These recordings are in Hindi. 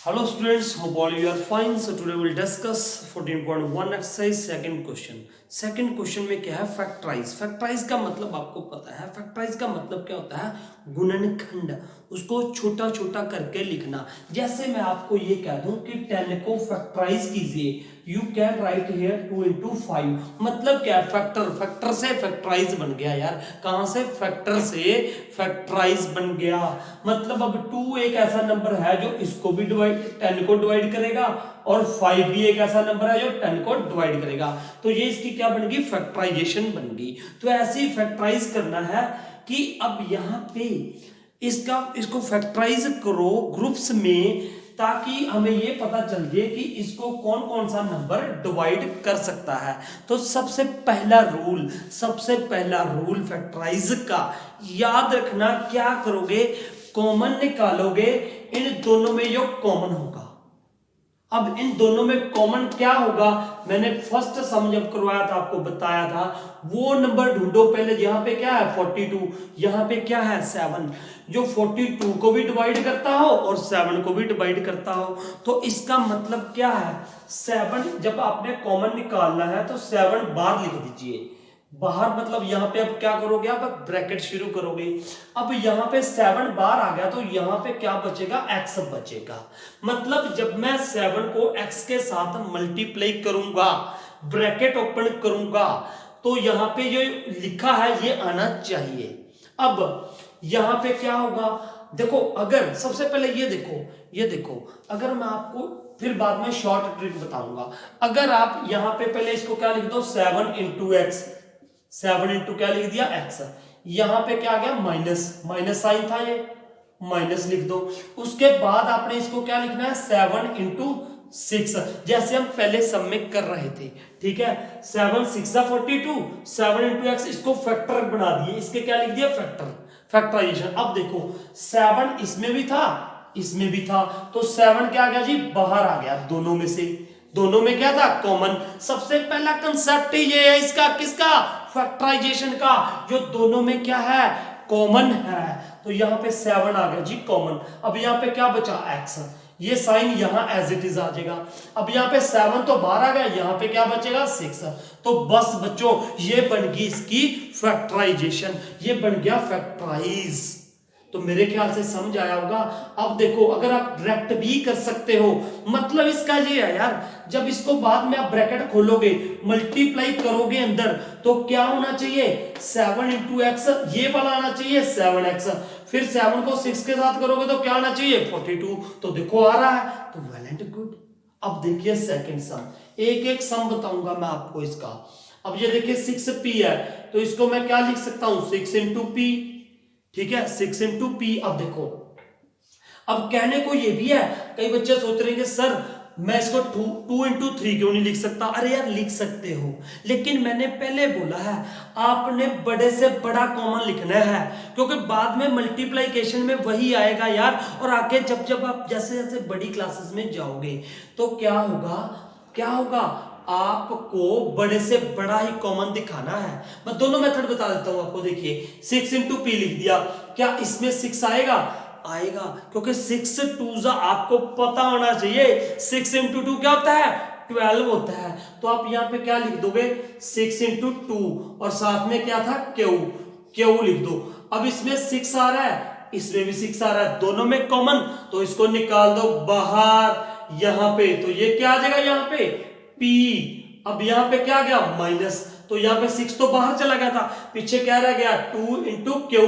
Hello students, hope all you are fine. So today we'll discuss 14.1 exercise second question. Second question में क्या है? फैक्टराइज. फैक्टराइज का मतलब आपको पता है. फैक्टराइज का मतलब क्या होता है? गुणनखंड, उसको छोटा छोटा करके लिखना. जैसे मैं आपको ये कह दूं कि 10 को फैक्टराइज कीजिए, you can write here 2 into 5. मतलब क्या? फैक्टर. फैक्टर से फैक्टराइज बन गया यार. कहां से? फैक्टर से फैक्टराइज बन गया. मतलब अब 2 एक ऐसा नंबर है जो इसको भी डिवाइड, 10 को डिवाइड करेगा, और 5 भी एक ऐसा नंबर है जो 10 को डिवाइड करेगा. तो ये इसकी क्या बन गई? फैक्टराइजेशन बन गई. तो ऐसे ही फैक्टराइज करना है कि अब यहां पे इसको फैक्टराइज करो ग्रुप्स में, ताकि हमें ये पता चल जाए कि इसको कौन कौन सा नंबर डिवाइड कर सकता है. तो सबसे पहला रूल फैक्टराइज का याद रखना. क्या करोगे? कॉमन निकालोगे. इन दोनों में जो कॉमन होगा, अब इन दोनों में कॉमन क्या होगा? मैंने फर्स्ट सम जब करवाया था आपको बताया था, वो नंबर ढूंढो पहले. यहां पे क्या है? 42. यहां पे क्या है? 7. जो 42 को भी डिवाइड करता हो और 7 को भी डिवाइड करता हो. तो इसका मतलब क्या है? 7 जब आपने कॉमन निकालना है तो 7 बाहर लिख दीजिए. बाहर मतलब यहां पे अब क्या करोगे? आप ब्रैकेट शुरू करोगे. अब यहां पे 7 बाहर आ गया तो यहां पे क्या बचेगा? x बचेगा. मतलब जब मैं 7 को x के साथ मल्टीप्लाई करूंगा, ब्रैकेट ओपन करूंगा, तो यहां पे जो लिखा है ये आना चाहिए. अब यहां पे क्या होगा? देखो, अगर सबसे पहले ये देखो, अगर मैं आपको फिर बाद में शॉर्ट ट्रिक बताऊंगा. अगर आप यहां पे पहले इसको क्या लिख दो? 7 into x. 7 इंटू क्या लिख दिया? x. यहां पे क्या आ गया? माइनस साइन था, ये माइनस लिख दो. उसके बाद आपने इसको क्या लिखना है? 7 इंटू 6, जैसे हम पहले सम में कर रहे थे. ठीक है, 7 6 42. 7 इंटू एक्स, इसको फैक्टर बना दिए. इसके क्या लिख दिया? Factor, factorisation. अब देखो 7 इसमें भी था, इसमें भी था, तो 7 क्या आ गया जी? बाहर आ गया. दोनों में से, दोनों में क्या था? कॉमन. सबसे पहला कंसेप्ट ये है इसका, किसका? फैक्टराइजेशन का. जो दोनों में क्या है? कॉमन है. तो यहां पे 7 आ गया जी कॉमन. अब यहां पे क्या बचा? x. ये साइन यहां एज इट इज आ जाएगा. अब यहां पे 7 तो बाहर आ गया, यहां पे क्या बचेगा? 6. तो बस बच्चों, ये बन गई इसकी फैक्टराइजेशन, ये बन गया फैक्टराइज. तो मेरे ख्याल से समझ आया होगा. अब देखो, अगर आप डायरेक्ट भी कर सकते हो, मतलब इसका ये है यार, जब इसको बाद में आप ब्रैकेट खोलोगे, मल्टीप्लाई करोगे अंदर, तो क्या होना चाहिए? 7 इंटू एक्स, ये वाला आना चाहिए 7x. फिर 7 को 6 के साथ करोगे तो क्या आना चाहिए? 42. तो देखो आ रहा है, तो वेल एंड गुड. अब देखिए सेकंड सम, एक एक सम बताऊंगा मैं आपको इसका. अब ये देखिए 6p है, तो इसको मैं क्या लिख सकता हूं? 6 इंटू पी. ठीक है, 6 इंटू पी. अब देखो, अब कहने को ये भी है, कई बच्चे सोच रहे हैं कि सर मैं इसको 2 इंटू 3 क्यों नहीं लिख सकता? अरे यार लिख सकते हो, लेकिन मैंने पहले बोला है आपने बड़े से बड़ा कॉमन लिखना है, क्योंकि बाद में मल्टीप्लिकेशन में वही आएगा यार. और आगे जब जब आप जैसे जैसे बड़ी क्लासेस में जाओगे तो क्या होगा? क्या होगा? आपको बड़े से बड़ा ही कॉमन दिखाना है. मैं दोनों मेथड बता देता हूं आपको. देखिए 6 इंटू पी लिख दिया, क्या इसमें 6 आएगा? आएगा, क्योंकि 6 2 आपको पता होना चाहिए. 6 इंटू 2 क्या होता है? 12 होता है. तो आप यहां पे क्या लिख दोगे? 6 इंटू 2, और साथ में क्या था? क्यू लिख दो. अब इसमें 6 आ रहा है, इसमें भी 6 आ रहा है, दोनों में कॉमन, तो इसको निकाल दो बाहर यहां पे. तो ये क्या आ जाएगा? यहां पे P. अब यहां पे क्या आ गया? माइनस. तो यहां पे 6 तो बाहर चला गया था, पीछे क्या रह गया? 2 इंटू क्यू.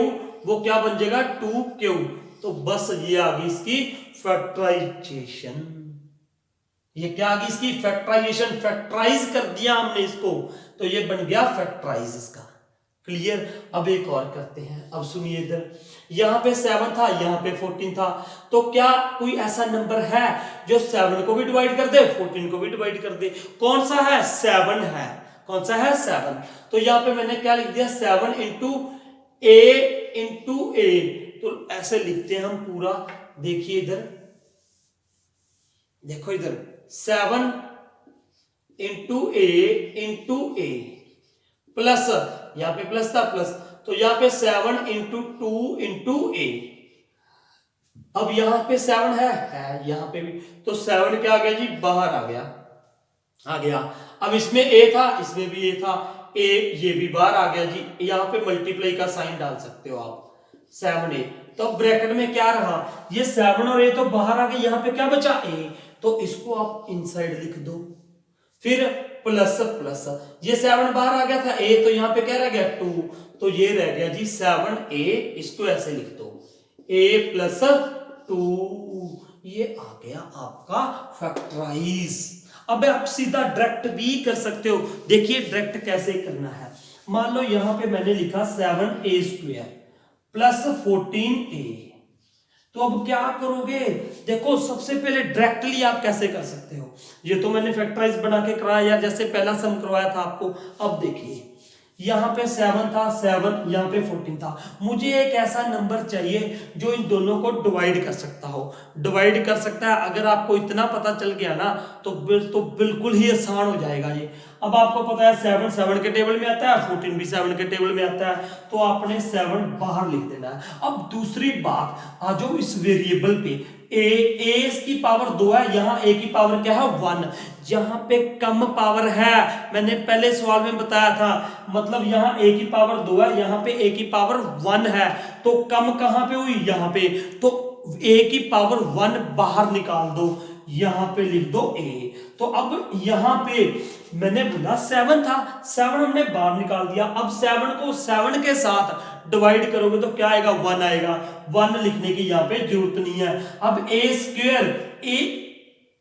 वो क्या बन जाएगा? 2Q. तो बस ये आ गई इसकी फैक्टराइजेशन. ये क्या आ गई? इसकी फैक्टराइजेशन. फैक्टराइज कर दिया हमने इसको, तो ये बन गया फैक्टराइज इसका. क्लियर? अब एक और करते हैं. अब सुनिए इधर, यहां पे 7 था, यहां पे 14 था. तो क्या कोई ऐसा नंबर है जो 7 को भी डिवाइड कर दे, 14 को भी डिवाइड कर दे? कौन सा है? 7 है. कौन सा है? 7. तो यहां पे मैंने क्या लिख दिया? 7 इंटू ए. तो ऐसे लिखते हैं हम पूरा. देखिए इधर, देखो इधर 7 इंटू ए प्लस, यहां पे प्लस था, प्लस, तो यहां पे 7 इंटू 2 इंटू ए. अब यहाँ पे 7 है यहाँ पे भी, तो 7 क्या आ गया जी, बाहर आ गया। अब इसमें ए था, इसमें भी ए था, ए ये भी बाहर आ गया जी। यहाँ पे मल्टीप्लाई का साइन डाल सकते हो आप, 7a। तो ब्रैकेट में क्या रहा, ये 7 और a तो बाहर आ गए, यहाँ पे क्या बचा ए, तो इसको आप इनसाइड लिख दो, फिर प्लस प्लस, ये 7 बाहर आ गया था a, तो यहाँ पे क्या रह गया 2, तो ये रह गया जी 7a, इसको ऐसे लिख दो a प्लस 2, ये आ गया आपका फैक्टराइज। अब आप सीधा डायरेक्ट भी कर सकते हो, देखिए डायरेक्ट कैसे करना है। मान लो यहां पे मैंने लिखा 7a² प्लस 14a, तो अब क्या करोगे, देखो सबसे पहले डायरेक्टली आप कैसे कर सकते हो, ये तो मैंने फैक्टराइज बना के कराया जैसे पहला सम करवाया था आपको। अब देखिए यहाँ पे 7 था, 7 यहाँ पे 14 था, मुझे एक ऐसा नंबर चाहिए जो इन दोनों को डिवाइड कर सकता हो, डिवाइड कर सकता है। अगर आपको इतना पता चल गया ना तो बिल्कुल ही आसान हो जाएगा ये। अब आपको पता है 7 7 के टेबल में आता है, 14 भी 7 के टेबल में आता है, तो आपने 7 बाहर लिख देना है। अब दूसरी बात, आ जाओ इस वेरिएबल पे, ए की पावर 2 है, यहाँ ए की पावर क्या है 1, यहाँ पे कम पावर है, मैंने पहले सवाल में बताया था, मतलब यहाँ ए की पावर 2 है, यहाँ पे ए की पावर 1 है, तो कम कहाँ पे हुई, यहाँ पे, तो ए की पावर 1 बाहर निकाल दो, यहाँ पे लिख दो ए। तो अब यहाँ पे मैंने बोला 7 था, 7 हमने बाहर निकाल दिया, अब 7 को 7 के साथ डिवाइड करोगे तो क्या आएगा, 1 आएगा, 1 लिखने की यहाँ पे जरूरत नहीं है। अब a²,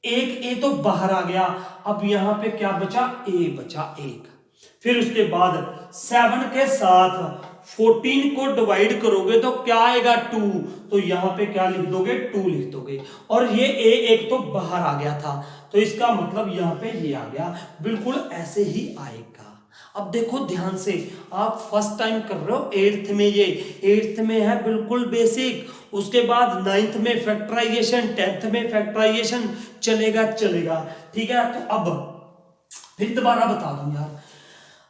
एक ए तो बाहर आ गया, अब यहाँ पे क्या बचा, ए बचा 1। फिर उसके बाद 7 के साथ 14 को डिवाइड करोगे तो क्या आएगा 2, तो यहाँ पे क्या लिख दोगे, 2 लिख दोगे, और ये ए एक तो बाहर आ गया था, तो इसका मतलब यहाँ पे ये आ गया, बिल्कुल ऐसे ही आएगा। अब देखो ध्यान से, आप फर्स्ट टाइम कर रहे हो 8th में, ये 8th में है बिल्कुल बेसिक, उसके बाद 9th में फैक्टराइजेशन, 10th में फैक्टराइजेशन चलेगा, ठीक है। तो अब फिर दोबारा बता दूं यार,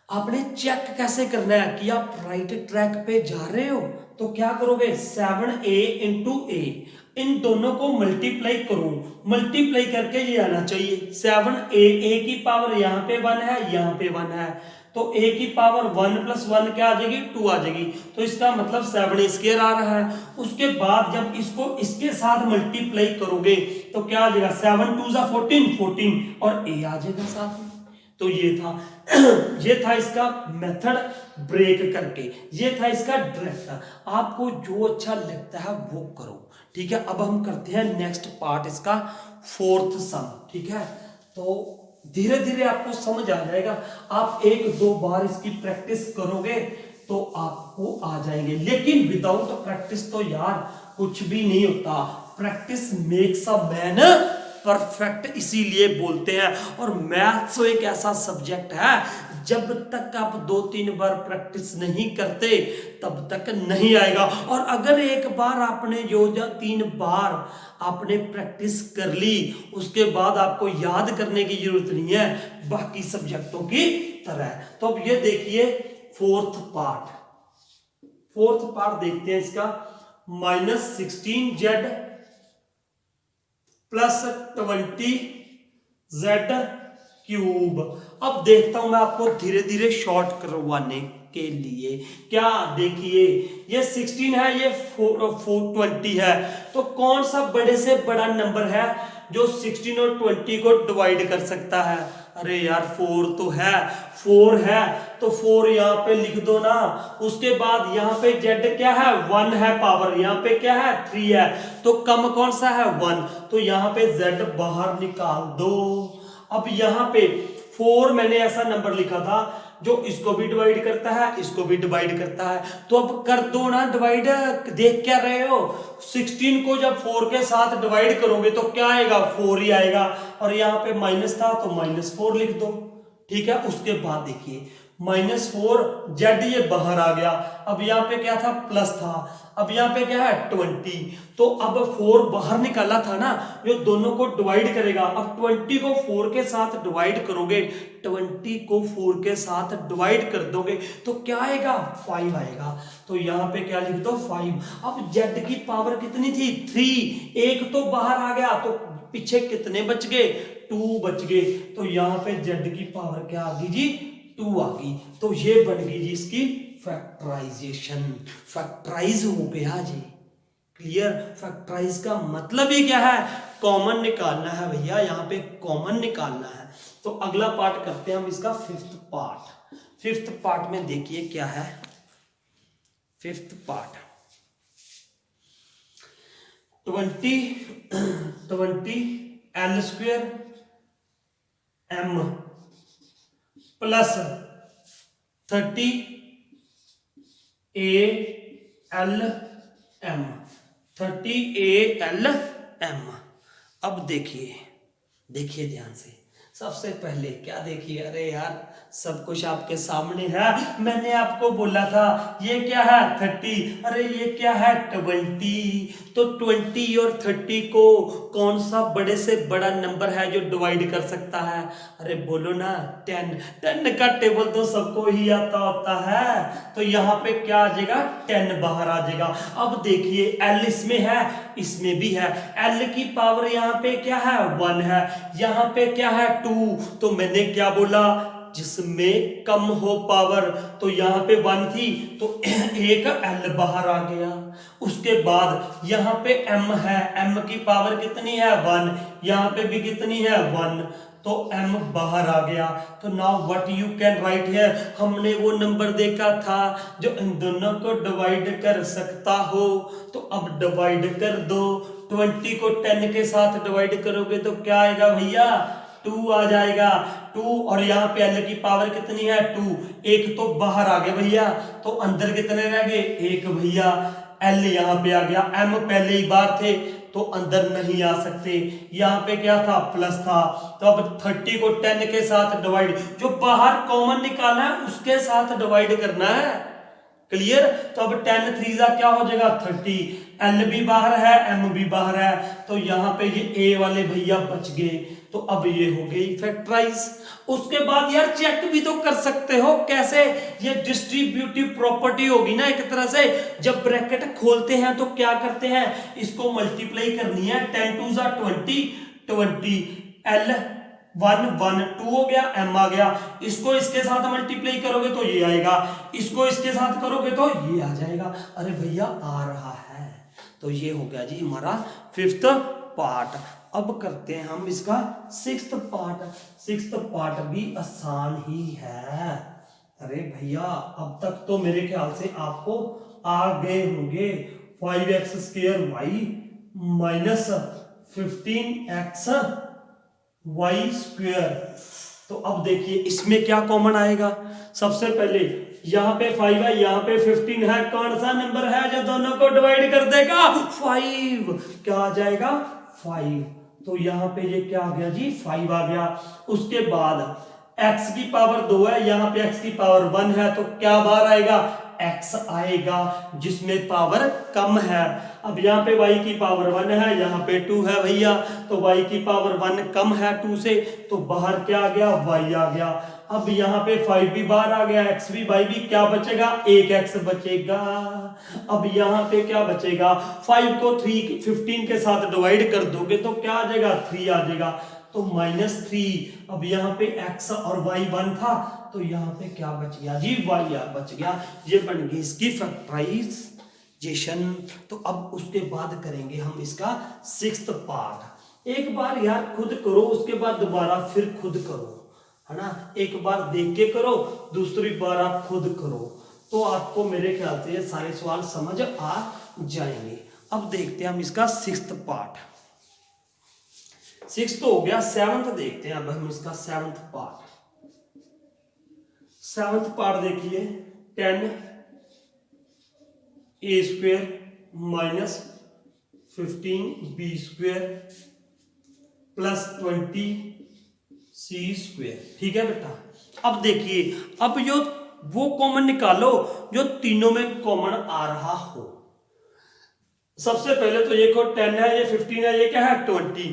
आपने चेक कैसे करना है कि आप राइट ट्रैक पे जा रहे हो, तो क्या करोगे, 7a इंटू ए, इन दोनों को मल्टीप्लाई करो, मल्टीप्लाई करके ये आना चाहिए 7a, ए की पावर यहाँ पे 1 है, यहाँ पे 1 है, तो a की पावर 1 प्लस 1 क्या आ जाएगी, 2 आ जाएगी, तो इसका मतलब 7a² आ रहा है। उसके बाद जब इसको इसके साथ मल्टीप्लाई करोगे तो क्या आ जाएगा, 7 2 14, 14 और a आ जाएगा साथ में। तो ये था इसका मेथड ब्रेक करके, ये था इसका ड्रिफ्ट। आपको जो अच्छा लगता है वो करो, ठीक है। अब हम करते हैं नेक्स्ट पार्ट इसका, 4th सम, ठीक है। तो धीरे धीरे आपको समझ आ जाएगा, आप 1-2 बार इसकी प्रैक्टिस करोगे तो आपको आ जाएंगे, लेकिन विदाउट प्रैक्टिस तो यार कुछ भी नहीं होता। Practice makes a man perfect, इसीलिए बोलते हैं। और मैथ्स एक ऐसा सब्जेक्ट है, जब तक आप 2-3 बार प्रैक्टिस नहीं करते तब तक नहीं आएगा। और अगर एक बार आपने जो 3 बार आपने प्रैक्टिस कर ली, उसके बाद आपको याद करने की जरूरत नहीं है, बाकी सब्जेक्टों की तरह। तो अब ये देखिए 4th पार्ट देखते हैं इसका, -16z प्लस 20z³। अब देखता हूं मैं आपको धीरे धीरे शॉर्ट करवाने के लिए। क्या देखिए, ये 16 है, ये 20 है, तो कौन सा बड़े से बड़ा नंबर है जो 16 और 20 को डिवाइड कर सकता है? अरे यार 4 तो है, 4 है तो 4 यहाँ पे लिख दो ना। उसके बाद यहाँ पे z क्या है, 1 है पावर, यहाँ पे क्या है 3 है, तो कम कौन सा है 1, तो यहाँ पे z बाहर निकाल दो। अब यहाँ पे 4 मैंने ऐसा नंबर लिखा था जो इसको भी डिवाइड करता है, इसको भी डिवाइड करता है, तो अब कर दो ना डिवाइड। देख क्या रहे हो, 16 को जब 4 के साथ डिवाइड करोगे तो क्या आएगा, 4 ही आएगा, और यहाँ पे माइनस था तो -4 लिख दो, ठीक है। उसके बाद देखिए -4 जेड ये बाहर आ गया। अब यहाँ पे क्या था, प्लस था। अब यहाँ पे क्या है 20, तो अब 4 बाहर निकाला था ना, ये दोनों को डिवाइड करेगा। अब 20 को 4 के साथ डिवाइड करोगे, 20 को 4 के साथ डिवाइड कर दोगे तो क्या आएगा, 5 आएगा। तो यहाँ पे क्या लिख दो, 5। अब जेड की पावर कितनी थी, 3, एक तो बाहर आ गया, तो पीछे कितने बच गए, 2 बच गए। तो यहाँ पे जेड की पावर क्या आ गई जी, 2 आ गई। तो ये बन गई जी इसकी फैक्टराइजेशन, फैक्टराइज हो गया जी। क्लियर। फैक्टराइज का मतलब ही क्या है, कॉमन निकालना है भैया, यहाँ पे कॉमन निकालना है। तो अगला पार्ट करते हैं हम इसका, फिफ्थ पार्ट। फिफ्थ पार्ट में देखिए क्या है, fifth part 20 L square M plus 30 A L M, 30 A L M. अब देखिए, देखिए ध्यान से, सबसे पहले क्या देखिए, अरे यार सब कुछ आपके सामने है। मैंने आपको बोला था ये क्या है 30, अरे ये क्या है 20। तो 20 और 30 को कौन सा बड़े से बड़ा नंबर है जो डिवाइड कर सकता है, अरे बोलो ना 10। 10 का टेबल तो सबको ही आता होता है। तो यहाँ पे क्या आ जाएगा, 10 बाहर आ जाएगा। अब देखिए एल इसमें है, इसमें भी है। एल की पावर यहाँ पे क्या है, 1 है, यहाँ पे क्या है 2। तो मैंने क्या बोला, जिसमें कम हो पावर, तो यहाँ पे 1 थी तो एक एल बाहर आ गया। उसके बाद यहाँ पे एम है, एम की पावर कितनी है 1, यहाँ पे भी कितनी है 1, तो m बाहर आ गया। तो now what you can write here, हमने वो नंबर देखा था जो इन दोनों को डिवाइड कर सकता हो। तो अब डिवाइड कर दो, 20 को 10 के साथ डिवाइड करोगे तो क्या आएगा भैया, 2 आ जाएगा। 2 और यहाँ पे l की पावर कितनी है 2, एक तो बाहर आ गया भैया, तो अंदर कितने रह गए, एक भैया। l यहाँ पे आ गया, m पहले ही बार थे तो अंदर नहीं आ सकते। यहाँ पे क्या था, प्लस था। तो अब 30 को 10 के साथ डिवाइड, जो बाहर कॉमन निकालना है उसके साथ डिवाइड करना है। क्लियर। तो अब 10 3 क्या हो जाएगा 30, एल भी बाहर है, एम भी बाहर है, तो यहाँ पे ये ए वाले भैया बच गए। तो अब ये हो गई फैक्टराइज। उसके बाद यार चेक भी तो कर सकते हो, कैसे, ये डिस्ट्रीब्यूटिव प्रॉपर्टी होगी ना एक तरह से। जब ब्रैकेट खोलते हैं तो क्या करते हैं, इसको मल्टीप्लाई करनी है, 10 2 20, 20 एल 1 1 2 हो गया, m आ गया। इसको इसके साथ मल्टीप्लाई करोगे तो ये आएगा, इसको इसके साथ करोगे तो ये आ जाएगा। अरे भैया आ रहा है। तो ये हो गया जी हमारा फिफ्थ पार्ट। अब करते हैं हम इसका सिक्स्थ पार्ट। सिक्स्थ पार्ट भी आसान ही है। अरे भैया अब तक तो मेरे ख्याल से आपको आ गए होंगे। 5x² y minus 15x Y square. तो अब देखिए इसमें क्या कॉमन आएगा, सबसे पहले यहाँ पे 5 है, यहाँ पे 15 है, कौन सा नंबर है जो दोनों को डिवाइड कर देगा, 5। क्या आ जाएगा 5। तो यहाँ पे ये क्या आ गया जी 5 आ गया। उसके बाद x की पावर 2 है, यहाँ पे x की पावर 1 है, तो क्या बाहर आएगा, x आएगा जिसमें पावर कम है। अब यहाँ पे y की पावर 1 है, यहाँ पे 2 है भैया, तो y की पावर 1 कम है 2 से, तो बाहर क्या आ गया, y आ गया। अब यहाँ पे 5 भी बाहर आ गया, x भी y भी, क्या बचेगा, एक x बचेगा। अब यहाँ पे क्या बचेगा, 5 को 15 के साथ डिवाइड कर दोगे तो क्या आ जाएगा, 3 आ जाएगा, तो -3। अब यहाँ पे x और y 1 था, तो यहाँ पे क्या बच गया जी, y बच गया। ये बन गई इसकी फैक्टराइजेशन। तो अब उसके बाद करेंगे हम इसका सिक्स्थ पार्ट। एक बार यार खुद करो, उसके बाद दोबारा फिर खुद करो, है ना। एक बार देख के करो, दूसरी बार आप खुद करो, तो आपको मेरे ख्याल से ये सारे सवाल समझ आ जाएंगे। अब देखते हैं हम इसका सिक्स्थ पार्ट। सिक्स्थ हो गया, सेवंथ देखते हैं अब हम इसका सेवंथ पार्ट। सेवंथ पार्ट देखिए, 10 A square minus 15 B square plus 20 C square. ठीक है बेटा, अब देखिए, अब जो वो कॉमन निकालो जो तीनों में कॉमन आ रहा हो। सबसे पहले तो ये 10 है, ये 15 है, ये क्या है 20।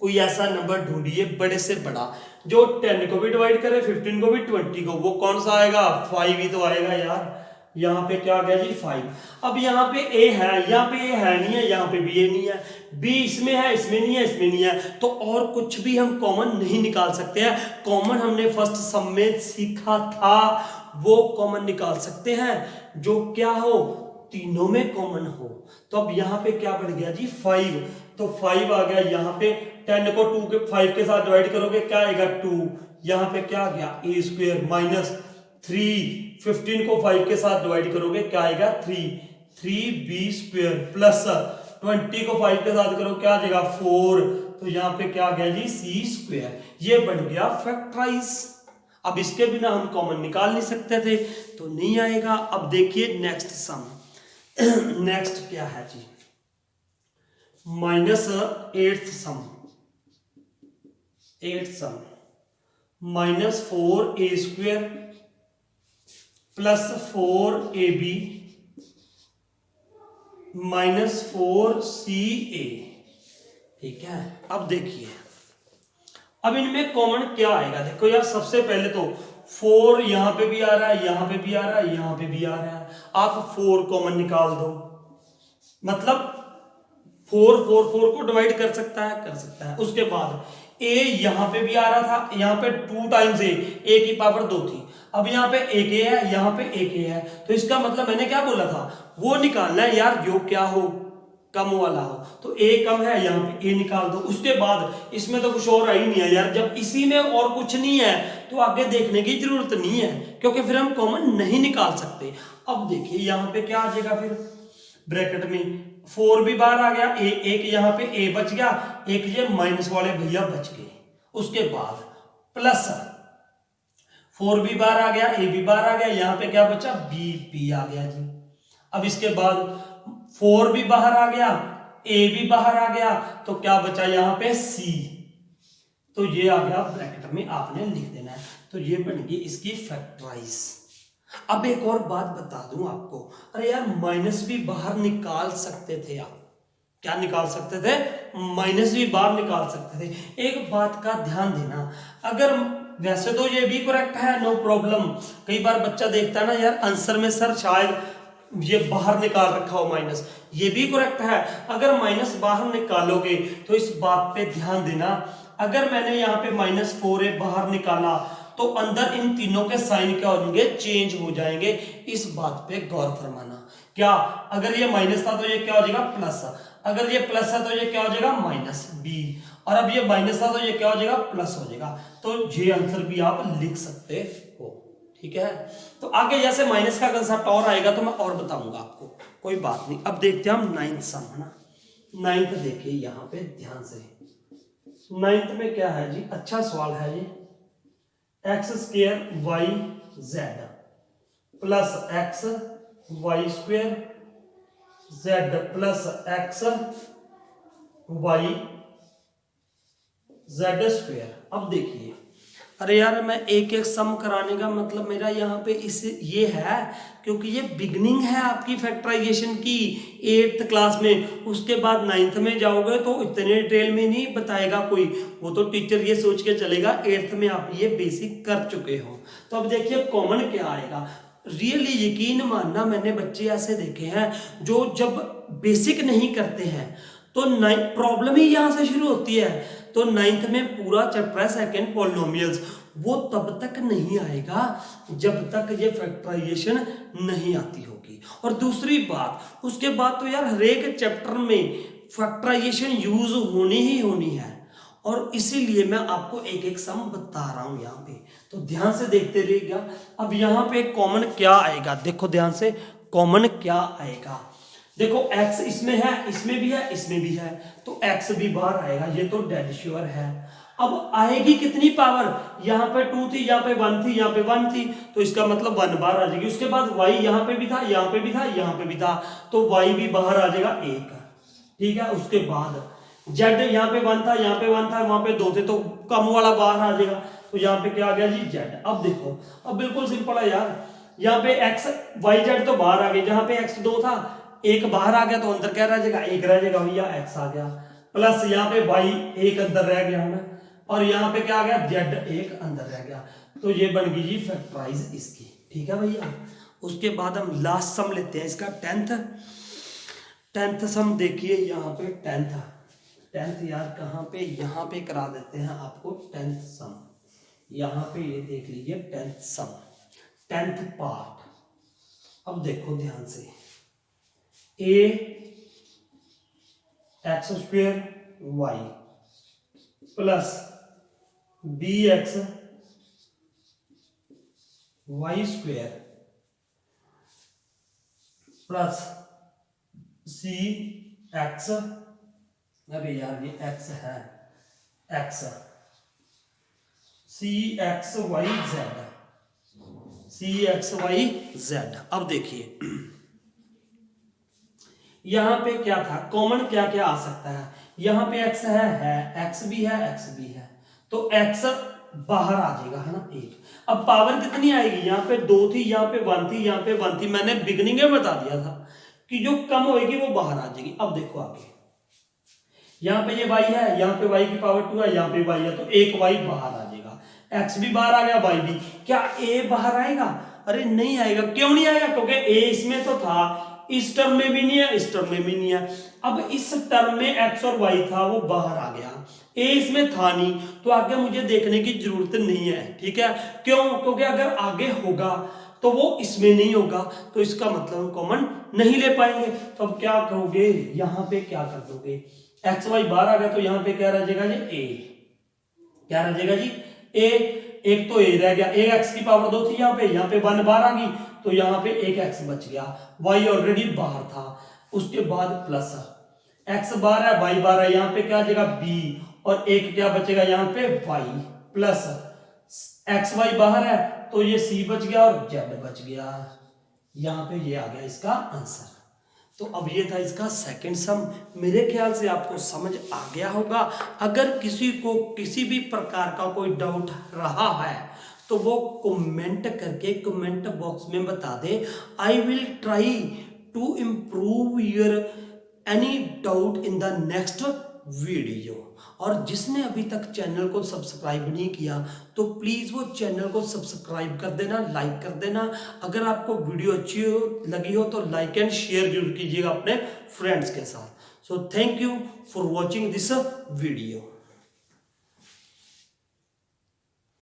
कोई ऐसा नंबर ढूंढिए बड़े से बड़ा जो 10 को भी डिवाइड करे, 15 को भी, 20 को। वो कौन सा आएगा? 5 ही तो आएगा यार। यहाँ पे क्या आ गया जी? 5। अब यहाँ पे a है, यहाँ पे a है नहीं है, यहाँ पे भी a नहीं है, b इसमें है, इसमें नहीं है, इसमें नहीं है, तो और कुछ भी हम कॉमन नहीं निकाल सकते हैं। कॉमन हमने फर्स्ट सम में सीखा था, वो कॉमन निकाल सकते हैं जो क्या हो? तीनों में कॉमन हो। तो अब यहाँ पे क्या बढ़ गया जी? 5। तो 5 आ गया यहाँ पे। 10 को 5 के साथ डिवाइड करोगे क्या आएगा? 2। यहाँ पे क्या आ गया? a square minus 3। 15 को 5 के साथ डिवाइड करोगे क्या आएगा? 3। 3b स्क्वायर प्लस 20 को 5 के साथ करो क्या आ जाएगा? 4। तो यहाँ पे क्या आ गया जी? c square. ये बन गया फैक्टराइज। अब इसके बिना हम कॉमन निकाल नहीं सकते थे, तो नहीं आएगा। अब देखिए नेक्स्ट सम। नेक्स्ट क्या है जी? -8th सम। 8th सम -4a square plus 4ab -4ca। ठीक है, अब देखिए, अब इनमें कॉमन क्या आएगा? देखो यार, सबसे पहले तो 4 यहां पे भी आ रहा है, यहां पे भी आ रहा है, यहां पे भी आ रहा है। आप 4 कॉमन निकाल दो, मतलब 4 को डिवाइड कर सकता है, कर सकता है। उसके बाद a यहां पे भी आ रहा था, यहां पे 2 टाइम्स a की पावर 2 थी। अब यहाँ पे एक a है, यहाँ पे एक a है, तो इसका मतलब मैंने क्या बोला था? वो निकालना है यार जो क्या हो? कम वाला हो। तो a कम है, यहाँ पे a निकाल दो। उसके बाद इसमें तो कुछ और ही नहीं है यार। जब इसी में और कुछ नहीं है तो आगे देखने की जरूरत नहीं है, क्योंकि फिर हम कॉमन नहीं निकाल सकते। अब देखिए यहाँ पे क्या आ जाएगा फिर ब्रैकेट में? 4 भी बाहर आ गया, एक यहाँ पे a बच गया, एक ये माइनस वाले भैया बच गए। उसके बाद प्लस 4 भी बाहर आ गया, a भी बाहर आ गया, यहाँ पे क्या बचा? b आ गया जी। अब इसके बाद 4 भी बाहर आ गया, a भी बाहर आ गया, तो क्या बचा यहाँ पे? c। तो ये आ गया ब्रैकेट में, आपने लिख देना है। तो ये बन गई इसकी फैक्टराइज। अब एक और बात बता दूं आपको, अरे यार माइनस भी बाहर निकाल सकते थे आप। क्या निकाल सकते थे? माइनस भी बाहर निकाल सकते थे। एक बात का ध्यान देना, अगर वैसे तो ये भी करेक्ट है, नो प्रॉब्लम। कई बार बच्चा देखता है ना यार आंसर में, सर शायद ये बाहर निकाल रखा हो माइनस, ये भी करेक्ट है। अगर माइनस बाहर निकालोगे तो इस बात पे ध्यान देना, अगर मैंने यहाँ पे -4a बाहर निकाला तो अंदर इन तीनों के साइन क्या होंगे? चेंज हो जाएंगे। इस बात पे गौर फरमाना। क्या? अगर ये माइनस था तो ये क्या हो जाएगा? प्लस। अगर ये प्लस है तो ये क्या हो जाएगा? Minus b। और अब ये माइनस था तो ये क्या हो जाएगा? प्लस हो जाएगा। तो ये आंसर भी आप लिख सकते हो। ठीक है, तो आगे जैसे माइनस का कंसेप्ट और आएगा तो मैं और बताऊंगा आपको, कोई बात नहीं। अब देखते हैं हम 9th सम, है ना। 9th देखिए यहाँ पे ध्यान से। 9th में क्या है जी? अच्छा सवाल है ये। x² y z plus x y square z plus x y z square. अब देखिए, अरे यार मैं एक एक सम कराने का मतलब मेरा यहाँ पे इस ये है, क्योंकि ये बिगनिंग है आपकी फैक्टराइजेशन की 8th क्लास में। उसके बाद 9th में जाओगे तो इतने डिटेल में नहीं बताएगा कोई, वो तो टीचर ये सोच के चलेगा 8th में आप ये बेसिक कर चुके हो। तो अब देखिए कॉमन क्या आएगा। रियली यकीन मानना, मैंने बच्चे ऐसे देखे हैं जो जब बेसिक नहीं करते हैं तो प्रॉब्लम ही यहाँ से शुरू होती है। तो 9th में पूरा चैप्टर है सेकंड पॉलिनोमियल्स, वो तब तक नहीं आएगा जब तक ये फैक्टराइजेशन नहीं आती होगी। और दूसरी बात, उसके बाद तो यार हर एक चैप्टर में फैक्टराइजेशन यूज होनी ही होनी है, और इसीलिए मैं आपको एक एक सम बता रहा हूं यहाँ पे। तो ध्यान से देखते रहिएगा। अब यहाँ पे कॉमन क्या आएगा, देखो ध्यान से, कॉमन क्या आएगा। देखो x इसमें है, इसमें भी है, इसमें भी है, तो x भी बाहर आएगा, ये तो डेड श्योर है। अब आएगी कितनी पावर? यहाँ पे 2 थी, यहाँ पे 1 थी, यहाँ पे 1 थी, तो इसका मतलब 1 बाहर आ जाएगी। उसके बाद y यहाँ पे भी था, यहाँ पे भी था, यहाँ पे भी था, तो y भी बाहर आ जाएगा 1। ठीक है, उसके बाद जेड यहाँ पे 1 था, यहाँ पे 1 था, वहां पे 2 थे, तो कम वाला बाहर आ जाएगा। तो यहाँ पे क्या आ गया जी जेड। अब देखो, अब बिल्कुल सिंपल है यार, यहाँ पे एक्स वाई जेड तो बाहर आ गए, जहां पे एक्स 2 था, एक बाहर आ गया, तो अंदर क्या रह जाएगा, एक रह जाएगा भैया, एक्स आ गया, प्लस यहाँ पे वाई एक अंदर रह गया है ना, और यहाँ पे क्या आ गया, जेड एक अंदर रह गया। तो ये बन गई जी फैक्टराइज इसकी, ठीक है भैया। उसके बाद हम लास्ट सम लेते हैं इसका, टेंथ सम देखिए यहाँ पे, टेंथ यार कहाँ पे, यहाँ पे करा देते हैं आपको टेंथ सम। यहाँ पे ये देख लीजिए टेंथ सम, टेंथ पार्ट। अब देखो ध्यान से, A X square Y plus B X Y square plus C X, अरे यार ये एक्स है, X C X Y Z, C X Y Z. अब देखिए यहां पे क्या था, कॉमन क्या क्या आ सकता है, यहां पे एक्स है, एक्स भी है, एक्स भी है, तो एक्स बाहर आ जाएगा, है ना, एक। अब पावर कितनी आएगी, यहाँ पे 2 थी, यहाँ पे 1 थी, यहाँ पे 1 थी, मैंने बिगनिंग में बता दिया था कि जो कम होगी वो बाहर आ जाएगी। अब देखो आगे, यहाँ पे ये y है, यहाँ पे y की पावर 2 है, यहाँ पे y है, तो एक y बाहर आ जाएगा, x भी बाहर आ गया, y भी। क्या a बाहर आएगा, अरे नहीं आएगा, क्यों नहीं आएगा, क्योंकि a इसमें तो था, इस टर्म में भी नहीं है, इस टर्म में भी नहीं है। अब इस टर्म में x और y था, वो बाहर आ गया, a इसमें था नहीं, तो आगे मुझे देखने की जरूरत नहीं है, ठीक है। क्यों, क्योंकि अगर आगे होगा तो वो इसमें नहीं होगा, तो इसका मतलब हम कॉमन नहीं ले पाएंगे। तो अब क्या करोगे, यहां पे क्या कर दोगे, एक्स वाई बाहर आ गया, तो यहां पे क्या रह जाएगा जी ए, क्या रह जाएगा जी ए, एक तो ए रह गया, एक एक्स की पावर 2 थी यहाँ पे 1 बाहर आ गई, तो यहाँ पे एक एक्स बच गया, वाई ऑलरेडी बाहर था। उसके बाद प्लस एक्स बाहर है, वाई बाहर है, यहाँ पे क्या आ जाएगा बी, और एक क्या बचेगा यहाँ पे वाई, प्लस एक्स वाई बाहर है, तो ये सी बच गया और जेड बच गया। यहाँ पे ये आ गया इसका आंसर। तो अब ये था इसका सेकंड सम। मेरे ख्याल से आपको समझ आ गया होगा। अगर किसी को किसी भी प्रकार का कोई डाउट रहा है तो वो कमेंट करके कमेंट बॉक्स में बता दे। I will try to improve your any doubt in the next video. और जिसने अभी तक चैनल को सब्सक्राइब नहीं किया तो प्लीज़ वो चैनल को सब्सक्राइब कर देना, लाइक कर देना। अगर आपको वीडियो अच्छी लगी हो तो लाइक एंड शेयर जरूर कीजिएगा अपने फ्रेंड्स के साथ। So thank you for watching this video.